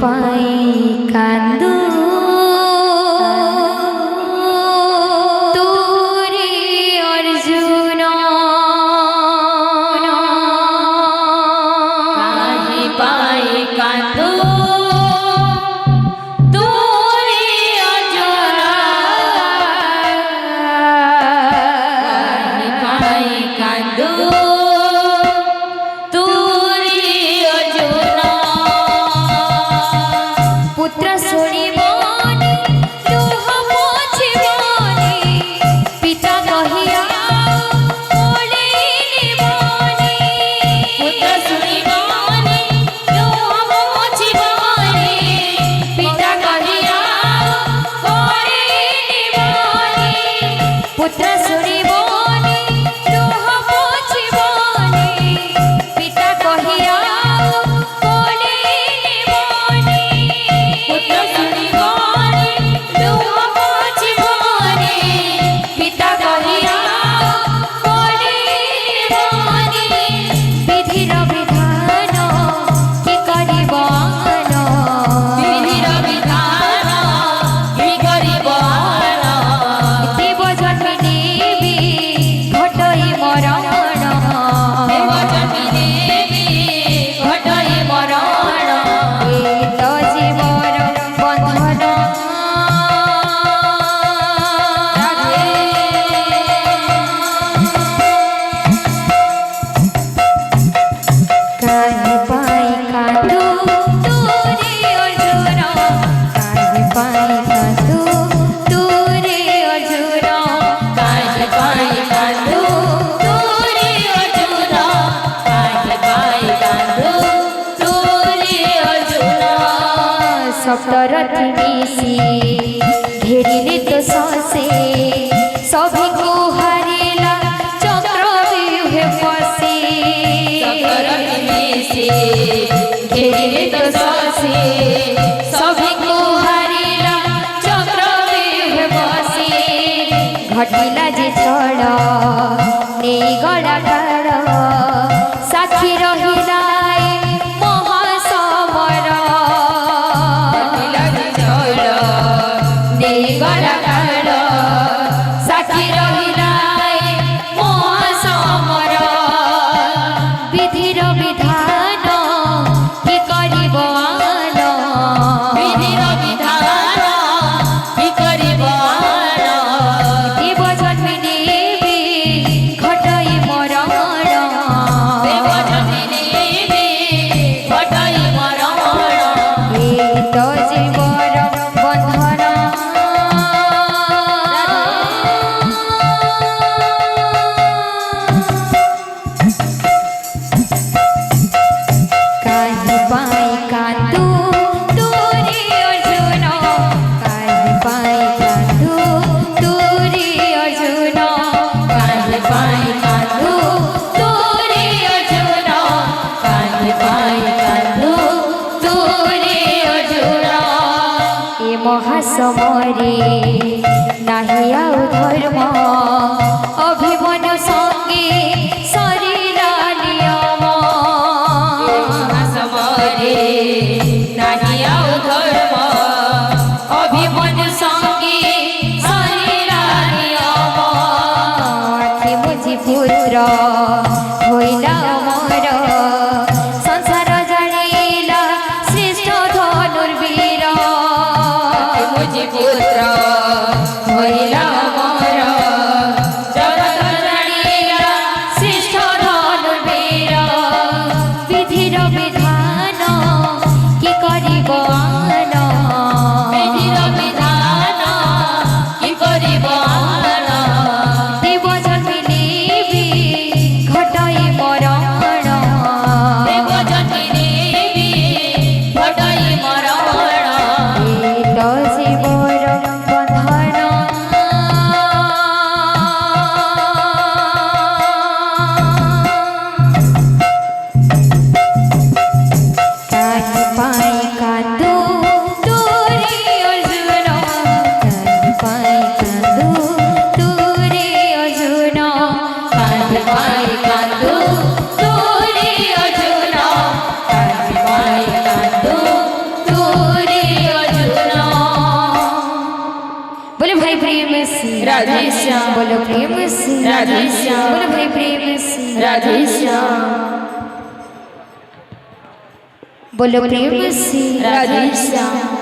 पाई कांदू तोरे अर्जुन काहे पाई कांदू तोरे अर्जुन काहे पाई कांदू पुत्र शोणिबनी लुह पोछिबनी पिता कहिया ओळेनिबनी पुत्र शोणिबनी लुह पोछिबनी पिता कहिया ओळेनिबनी पुत्र शोणिबनी लुह पोछिबनी पिता कहिया सप्तरथी मिसी घेरिले तो ससे सभी को हरिला चक्रव्यूहे पसे सप्तरथी मिसी घेरिले तो ससे सभी को हरिला चक्रव्यूहे पसे घटिला जे छड़ नेई गड़ा काड़ साक्षी रहिला महासमरे नाही आउ धर्म अभिमन्यु संगे सरिला नियम महासमरे नाही आउ धर्म अभिमन्यु संगे सरिला नियम आखि बुझी पुत्र होइला अमर संसार जानिला श्रेष्ठ धनुर्वीर पुत्र होइला अमर जगत जानिला श्रेष्ठ धनुर्वीर विधिर विधान कि करिब आन विधिर विधान कि करिब आन देव जन्मिले भी घटाई मरण देव जन्मिले भी घटाई मरण जीवर बंधन काहे पाई कांदू तोरे अर्जुन काहे पाई कांदू तोरे अर्जुन काहे पाई कांदू तोरे अर्जुन काहे पाई कांदू राधे श्याम बोलो प्रेम से राधे श्याम बोलो भाई प्रेम से राधे श्याम बोलो प्रेम से राधे श्याम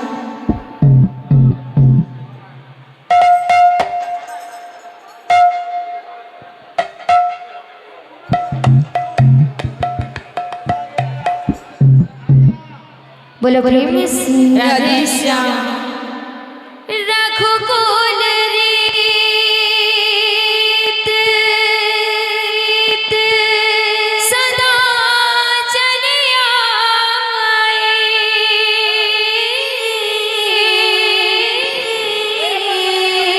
बोलो प्रेम से राधे श्याम राखो कोल रीत सदा चली आए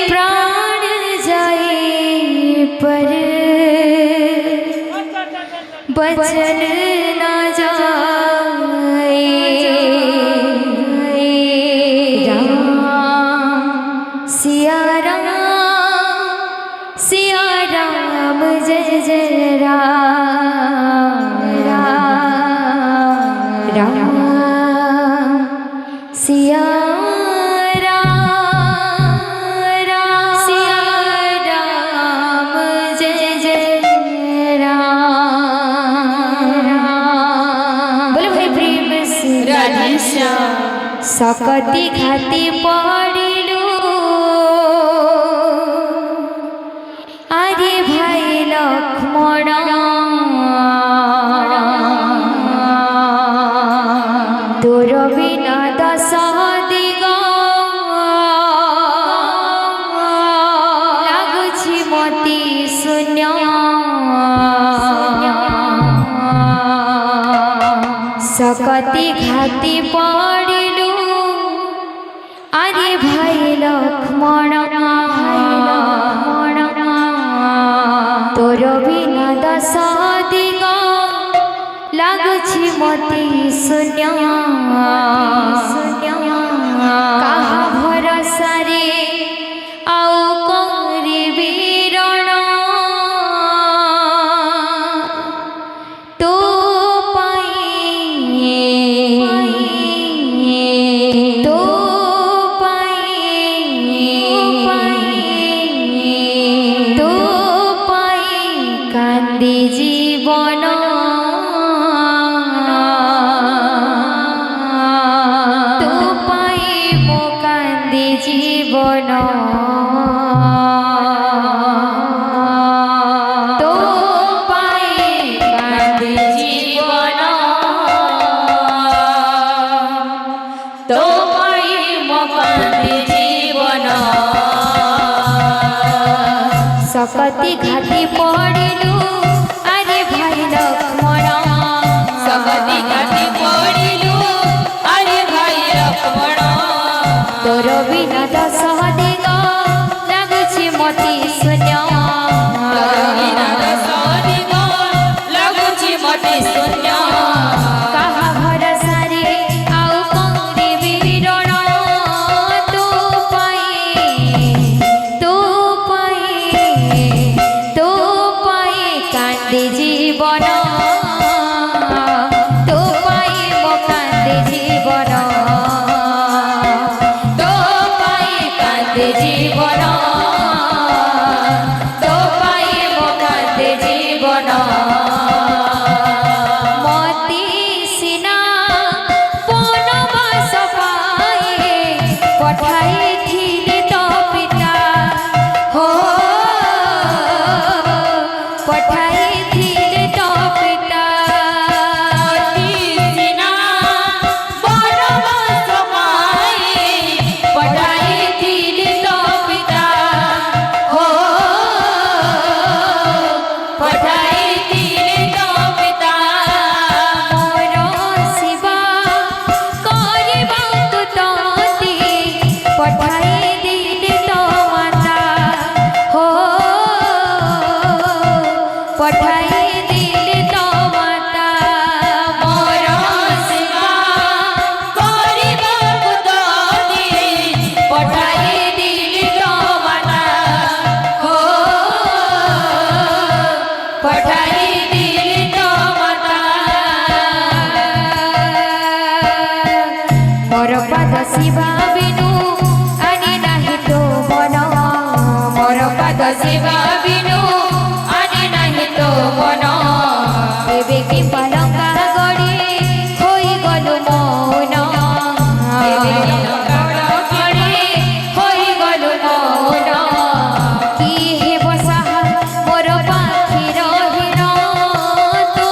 प्राण जाए पर बचन ना जाए सिया राम जय जय राम राम राम सिया राम सिया राम जय जय राम राम बोलो भाई प्रेम से राधे श्याम सकती खाती पड़िलू आरे भाई लक्ष्मण तोर बिना दश दिग लाଗୁଛି मती शून्य सकती घाती पड़िलू आरे भाई लक्ष्मण तोर बिना दश दिग लाଗୁଛି मती शून्य काहा भरोसा रे आउ करिबी रण तो कांदी जीवन तो पाई मो कांदी जीवन तो पाई कांदी जीवन तो पाई मोकांदी जीवन सकती घाती पड़िलू आरे भाई लक्ष्मण सकती घाटी पड़िलू अरे भाई लक्ष्मण तोर बिना दश दिग लाଗୁଛି मती शून्य ଲାଗୁଛି ମତେ ଶୂନ୍ୟ काहा भरोसा रे आउ करिबी रण तू पाई कांदी जीवन तू पाई मो कांदी जीवन तो पाई कांदे जीवन तो पाई मोकांदे जीवन मती सिना बनवास पाए पठाइथिले तो पिता हो पठाइथिले तो पिता सिना बनवास पाए पठाइथिले तो पिता हो पठाइथिले तो पिता मोर शिवा करबाकु तोती पठाइदिले तो माता हो पठाइदिले तो माता मोर सेवा କରିବାକୁ ତୋତେ ପଠାଇଦେଲି ତୋ ମାତା ହୋ ପଠାଇଦେଲି ତୋ ମାତା मोर पद शिवा बिनु आनी नाही तो मन मोर सेवा बिनु आने नहीं तो मन ଏବେ କି ପାଲଙ୍କା ଗଡ଼ି ହୋଇଗଲୁ ମୌନ ହୋଇଗଲୁ ମୌନ କି ହେବ ସାହା ମୋର ପାଖି ରହିଲ ତୋ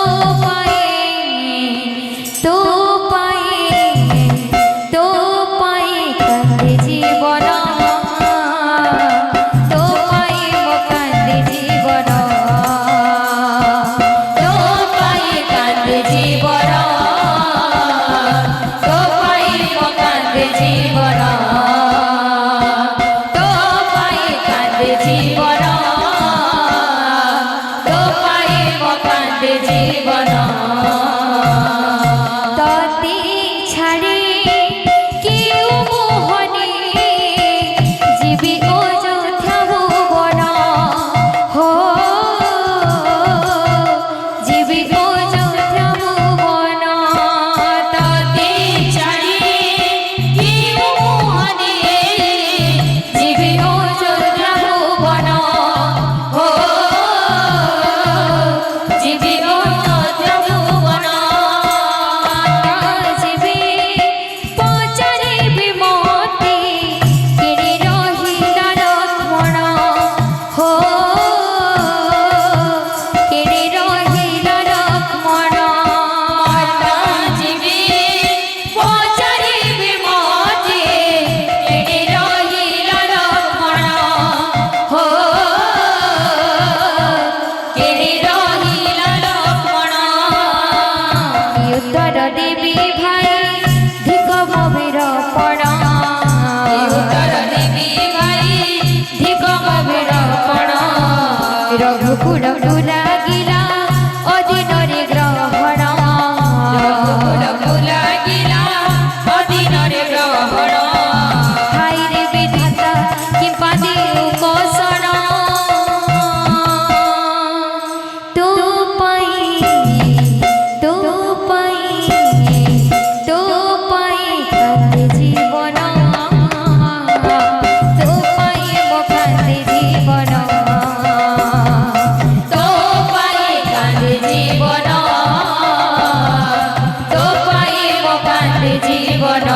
ପାଇଁ କାନ୍ଦେ ଜୀବନ ତୋ ପାଇଁ ମୋ କାନ୍ଦେ ଜୀବନ तो पाई कांद जीवन तो पाई मो कांद जीवन तो पाई कांद जीवन तो पाई मो कांद जीवन तोते छाड़ी केउ मोहनी जीवी अयोध्या भुवन हो जीवी अयोध्या भुवन तोते छाड़ी केउ मोहनी जीवी अयोध्या भुवन हो जीवी अयोध्या भुवन जीवी पचारिबि मोती किणी रहिला लक्ष्मण हो किणी रहिला लक्ष्मण जीवी पचारिबि मोती एडे रहिला लक्ष्मण हो केडे रहिला लक्ष्मण उत्तर देवी भाई धिक मोबिर पण उत्तर देवी भाई धिक मोबिर पण रघुकुल लागिला अदिनरे ग्रहण रघुकुलକୁ ଲାଗିଲା ଅଦିନରେ ଗ୍ରହଣ हाय रे विधाता किंपा देउ कोसण तू पाई कांदे जीवन तू पाई मो कांदे जीवन तो पाई कांद जीवन तो पाई मो कांद जीवन